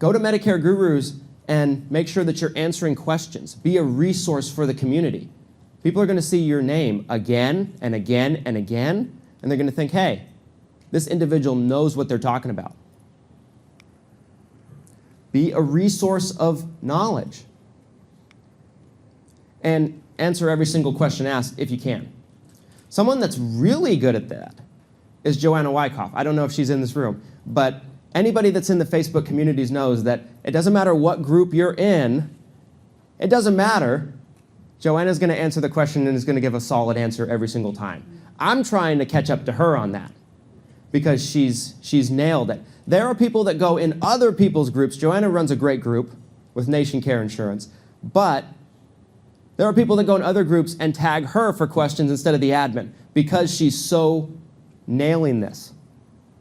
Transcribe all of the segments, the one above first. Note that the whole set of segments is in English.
Go to Medicare Gurus and make sure that you're answering questions. Be a resource for the community. People are going to see your name again and again and again, and they're going to think, hey, this individual knows what they're talking about. Be a resource of knowledge. And answer every single question asked if you can. Someone that's really good at that is Joanna Wyckoff. I don't know if she's in this room, but anybody that's in the Facebook communities knows that it doesn't matter what group you're in, it doesn't matter. Joanna's going to answer the question and is going to give a solid answer every single time. I'm trying to catch up to her on that because she's nailed it. There are people that go in other people's groups. Joanna runs a great group with Nation Care Insurance, but there are people that go in other groups and tag her for questions instead of the admin because she's so nailing this.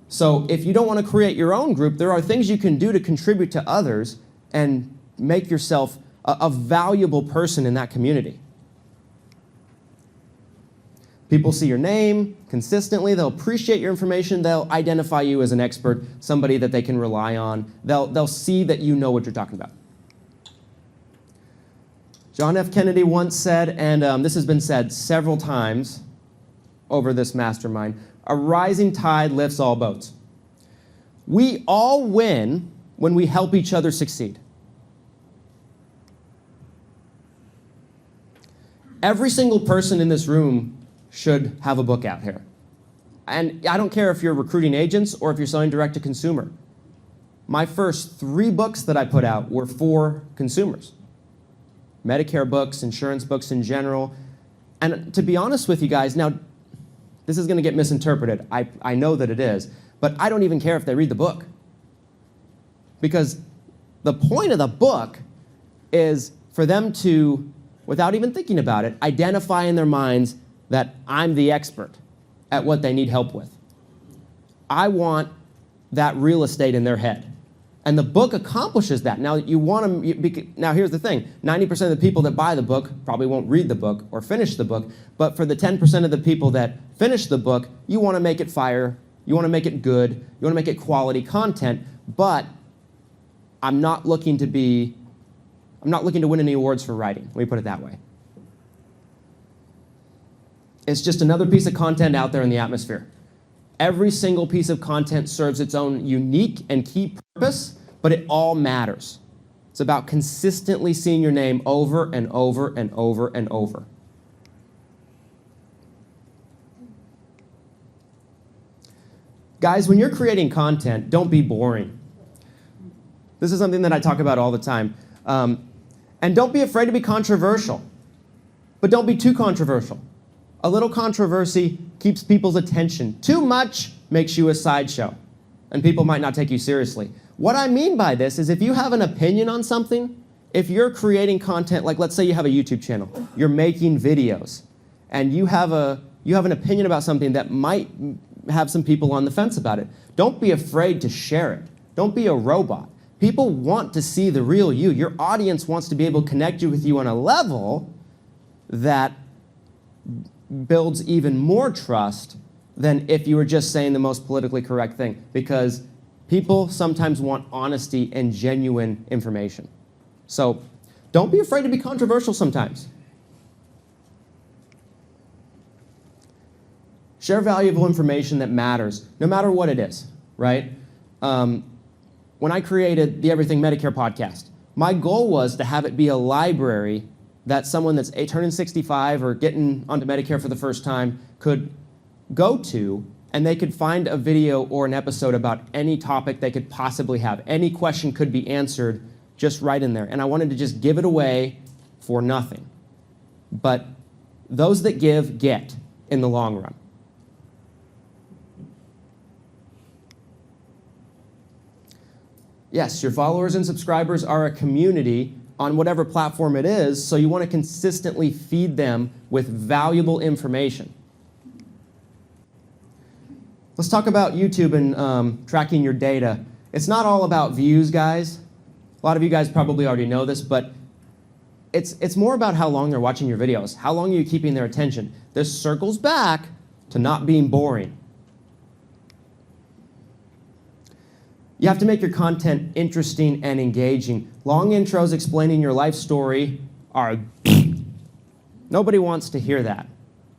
So if you don't want to create your own group, there are things you can do to contribute to others and make yourself a valuable person in that community. People see your name consistently. They'll appreciate your information. They'll identify you as an expert, somebody that they can rely on. They'll see that you know what you're talking about. John F. Kennedy once said, and this has been said several times over this mastermind, a rising tide lifts all boats. We all win when we help each other succeed. Every single person in this room should have a book out here. And I don't care if you're recruiting agents or if you're selling direct to consumer. My first 3 books that I put out were for consumers. Medicare books, insurance books in general. And to be honest with you guys, now, this is going to get misinterpreted. I know that it is. But I don't even care if they read the book. Because the point of the book is for them to, without even thinking about it, identify in their minds that I'm the expert at what they need help with. I want that real estate in their head. And the book accomplishes that. Now, now here's the thing. 90% of the people that buy the book probably won't read the book or finish the book. But for the 10% of the people that finish the book, you want to make it fire. You want to make it good. You want to make it quality content. But I'm not looking to win any awards for writing. Let me put it that way. It's just another piece of content out there in the atmosphere. Every single piece of content serves its own unique and key purpose, but it all matters. It's about consistently seeing your name over and over and over and over. Guys, when you're creating content, don't be boring. This is something that I talk about all the time. And don't be afraid to be controversial, but don't be too controversial. A little controversy keeps people's attention. Too much makes you a sideshow, and people might not take you seriously. What I mean by this is if you have an opinion on something, if you're creating content, like let's say you have a YouTube channel, you're making videos, and you have an opinion about something that might have some people on the fence about it, don't be afraid to share it. Don't be a robot. People want to see the real you. Your audience wants to be able to connect with you on a level that builds even more trust than if you were just saying the most politically correct thing, because people sometimes want honesty and genuine information. So don't be afraid to be controversial sometimes. Share valuable information that matters, no matter what it is, right? When I created the Everything Medicare Podcast, my goal was to have it be a library that someone that's turning 65 or getting onto Medicare for the first time could go to, and they could find a video or an episode about any topic they could possibly have. Any question could be answered just right in there. And I wanted to just give it away for nothing. But those that give, get in the long run. Yes, your followers and subscribers are a community on whatever platform it is, so you want to consistently feed them with valuable information. Let's talk about YouTube and tracking your data. It's not all about views, guys. A lot of you guys probably already know this, but it's more about how long they're watching your videos. How long are you keeping their attention? This circles back to not being boring. You have to make your content interesting and engaging. Long intros explaining your life story are nobody wants to hear that.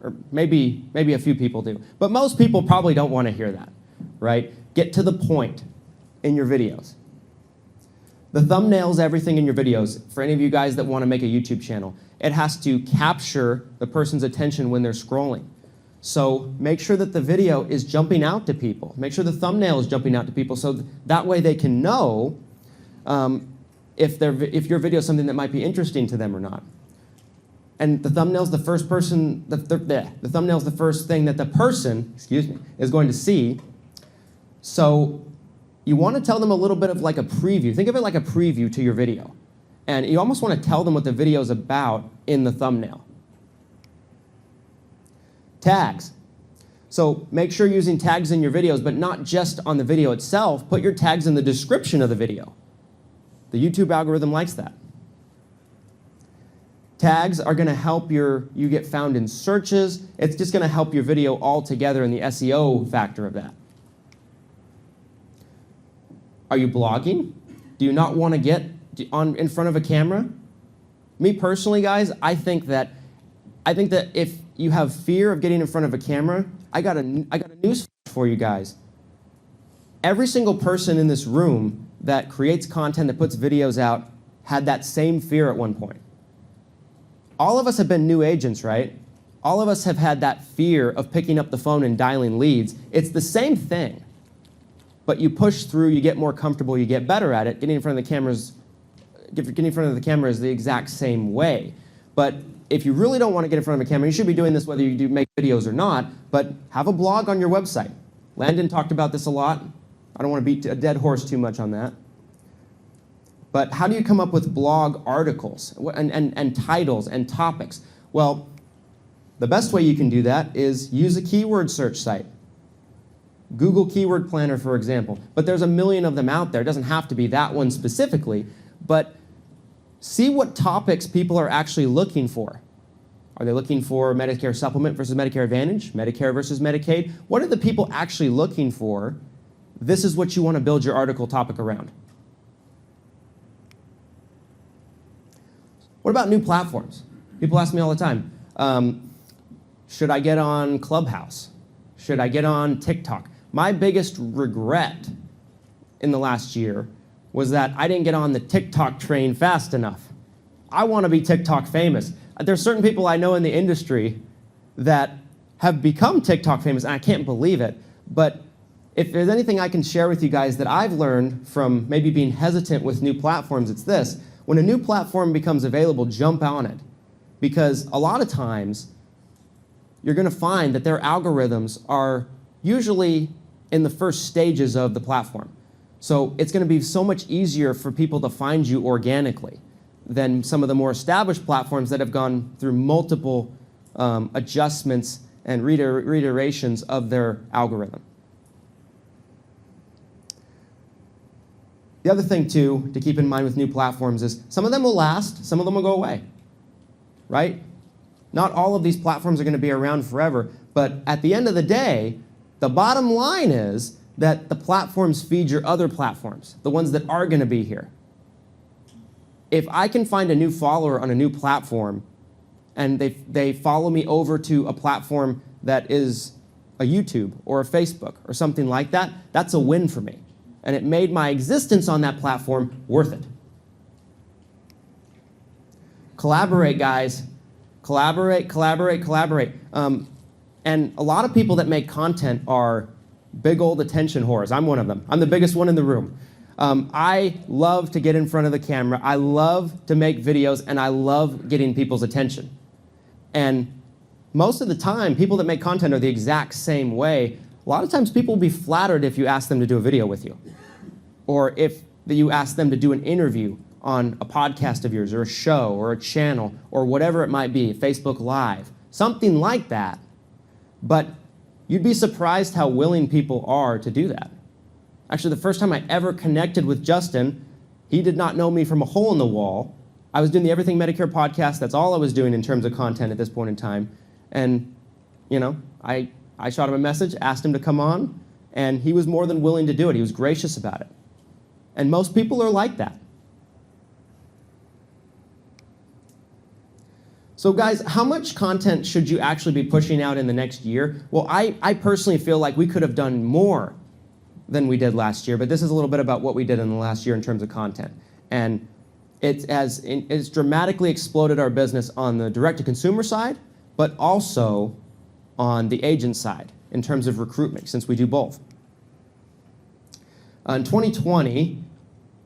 Or maybe a few people do. But most people probably don't want to hear that, right? Get to the point in your videos. The thumbnails, everything in your videos, for any of you guys that want to make a YouTube channel, it has to capture the person's attention when they're scrolling. So make sure that the video is jumping out to people. Make sure the thumbnail is jumping out to people so that way they can know if your video is something that might be interesting to them or not. And the thumbnail's the first person, the thumbnail's the first thing that the person, is going to see. So you want to tell them a little bit of like a preview. Think of it like a preview to your video. And you almost want to tell them what the video is about in the thumbnail. Tags. So make sure you're using tags in your videos, but not just on the video itself. Put your tags in the description of the video. The YouTube algorithm likes that. Tags are going to help you get found in searches. It's just going to help your video all together in the SEO factor of that. Are you blogging? Do you not want to get in front of a camera? Me personally, guys, I think that if you have fear of getting in front of a camera, I got a news for you guys. Every single person in this room that creates content, that puts videos out, had that same fear at one point. All of us have been new agents, right? All of us have had that fear of picking up the phone and dialing leads. It's the same thing. But you push through, you get more comfortable, you get better at it. Getting in front of the camera is the exact same way. But if you really don't want to get in front of a camera, you should be doing this whether you do make videos or not, but have a blog on your website. Landon talked about this a lot. I don't want to beat a dead horse too much on that. But how do you come up with blog articles and titles and topics? Well, the best way you can do that is use a keyword search site. Google Keyword Planner, for example. But there's a million of them out there. It doesn't have to be that one specifically. But see what topics people are actually looking for. Are they looking for Medicare Supplement versus Medicare Advantage? Medicare versus Medicaid? What are the people actually looking for? This is what you want to build your article topic around. What about new platforms? People ask me all the time, should I get on Clubhouse? Should I get on TikTok? My biggest regret in the last year was that I didn't get on the TikTok train fast enough. I want to be TikTok famous. There's certain people I know in the industry that have become TikTok famous, and I can't believe it. But if there's anything I can share with you guys that I've learned from maybe being hesitant with new platforms, it's this. When a new platform becomes available, jump on it. Because a lot of times, you're going to find that their algorithms are usually in the first stages of the platform. So it's going to be so much easier for people to find you organically than some of the more established platforms that have gone through multiple adjustments and reiterations of their algorithm. The other thing, too, to keep in mind with new platforms is some of them will last, some of them will go away, right? Not all of these platforms are going to be around forever, but at the end of the day, the bottom line is that the platforms feed your other platforms, the ones that are going to be here. If I can find a new follower on a new platform and they follow me over to a platform that is a YouTube or a Facebook or something like that, that's a win for me. And it made my existence on that platform worth it. Collaborate, guys. Collaborate. And a lot of people that make content are big old attention whores. I'm one of them. I'm the biggest one in the room. I love to get in front of the camera. I love to make videos, and I love getting people's attention. And most of the time, people that make content are the exact same way. A lot of times, people will be flattered if you ask them to do a video with you, or if you ask them to do an interview on a podcast of yours, or a show, or a channel, or whatever it might be, Facebook Live, something like that. But you'd be surprised how willing people are to do that. Actually, the first time I ever connected with Justin, he did not know me from a hole in the wall. I was doing the Everything Medicare Podcast. That's all I was doing in terms of content at this point in time. And, I shot him a message, asked him to come on, and he was more than willing to do it. He was gracious about it. And most people are like that. So guys, how much content should you actually be pushing out in the next year? Well, I personally feel like we could have done more than we did last year, but this is a little bit about what we did in the last year in terms of content. And it's dramatically exploded our business on the direct-to-consumer side, but also on the agent side in terms of recruitment, since we do both. In 2020,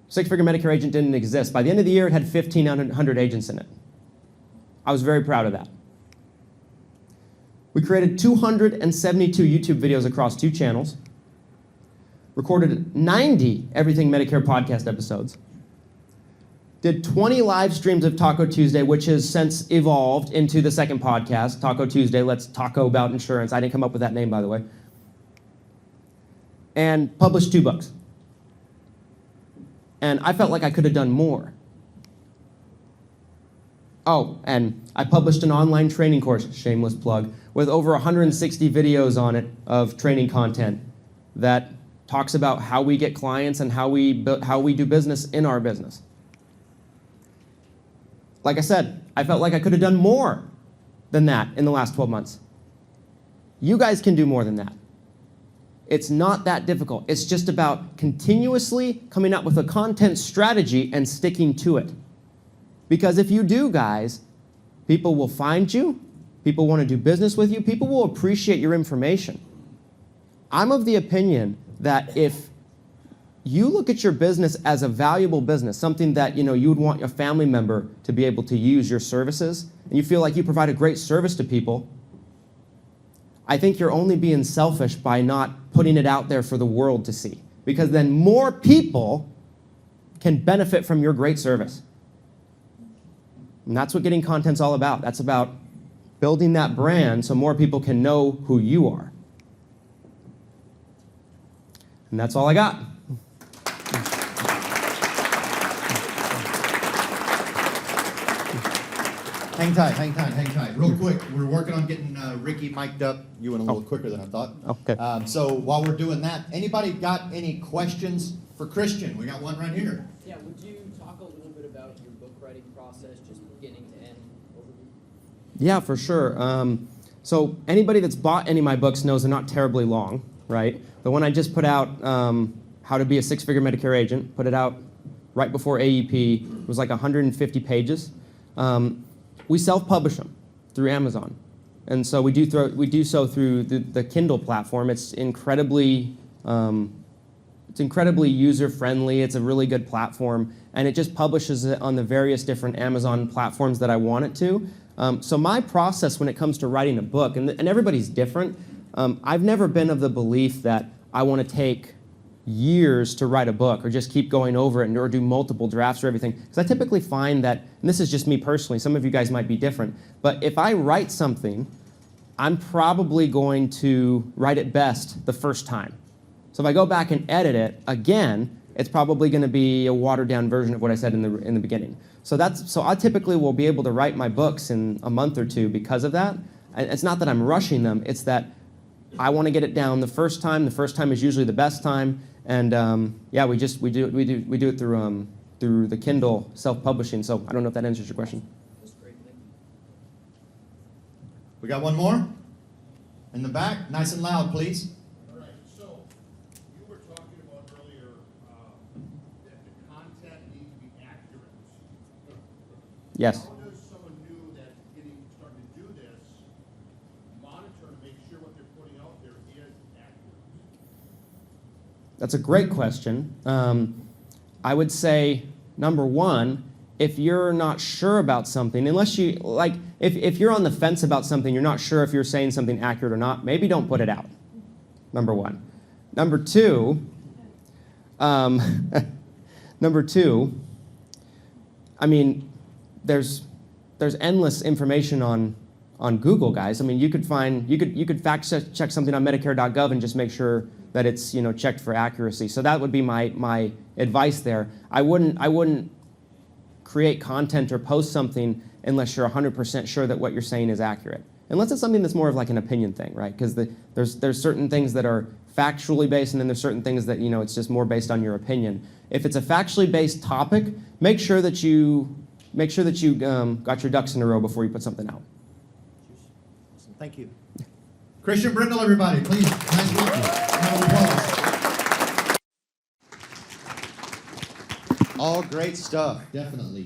Six-Figure Medicare Agent didn't exist. By the end of the year, it had 1,500 agents in it. I was very proud of that. We created 272 YouTube videos across 2 channels, recorded 90 Everything Medicare Podcast episodes, did 20 live streams of Taco Tuesday, which has since evolved into the second podcast, Taco Tuesday, Let's Taco About Insurance. I didn't come up with that name, by the way. And published 2 books. And I felt like I could have done more. Oh, and I published an online training course, shameless plug, with over 160 videos on it of training content that talks about how we get clients and how we do business in our business. Like I said, I felt like I could have done more than that in the last 12 months. You guys can do more than that. It's not that difficult. It's just about continuously coming up with a content strategy and sticking to it. Because if you do, guys, people will find you, people want to do business with you, people will appreciate your information. I'm of the opinion that if you look at your business as a valuable business, something that you would want a family member to be able to use your services, and you feel like you provide a great service to people, I think you're only being selfish by not putting it out there for the world to see. Because then more people can benefit from your great service. And that's what getting content's all about. That's about building that brand so more people can know who you are. And that's all I got. Hang tight. Real quick, we're working on getting Ricky mic'd up. You went a little quicker than I thought. Okay. So while we're doing that, anybody got any questions for Christian? We got one right here. Yeah, would you talk a little bit about your book writing process, just beginning to end overview? Yeah, for sure. So anybody that's bought any of my books knows they're not terribly long, right? The one I just put out, How to Be a Six-Figure Medicare Agent, put it out right before AEP. It was like 150 pages. We self-publish them through Amazon. And so we do so through the Kindle platform. It's incredibly user-friendly. It's a really good platform. And it just publishes it on the various different Amazon platforms that I want it to. So my process when it comes to writing a book, and everybody's different, I've never been of the belief that I want to take years to write a book or just keep going over it or do multiple drafts or everything. Because I typically find that, and this is just me personally, some of you guys might be different, but if I write something, I'm probably going to write it best the first time. So if I go back and edit it again, it's probably going to be a watered down version of what I said in the beginning. So I typically will be able to write my books in a month or 2 because of that. And it's not that I'm rushing them, it's that I want to get it down the first time. The first time is usually the best time. And yeah, we do it through the Kindle self-publishing. So I don't know if that answers your question. That's great. Thank you. We got one more in the back. Nice and loud, please. All right. So you were talking about earlier that the content needs to be accurate. Yes. How does someone new that's starting to do this monitor to make sure what they're putting out there is accurate? That's a great question. I would say, number one, if you're not sure about something, unless you, like, if you're on the fence about something, you're not sure if you're saying something accurate or not, maybe don't put it out, number one. Number two, I mean, there's endless information on Google, guys. I mean, you could fact check something on Medicare.gov and just make sure that it's checked for accuracy. So that would be my advice there. I wouldn't create content or post something unless you're 100% sure that what you're saying is accurate. Unless it's something that's more of like an opinion thing, right? Because there's certain things that are factually based, and then there's certain things that it's just more based on your opinion. If it's a factually based topic, make sure that you got your ducks in a row before you put something out. Awesome. Thank you. Christian Brindle, everybody, please. Nice welcome. Round of applause. All great stuff, definitely.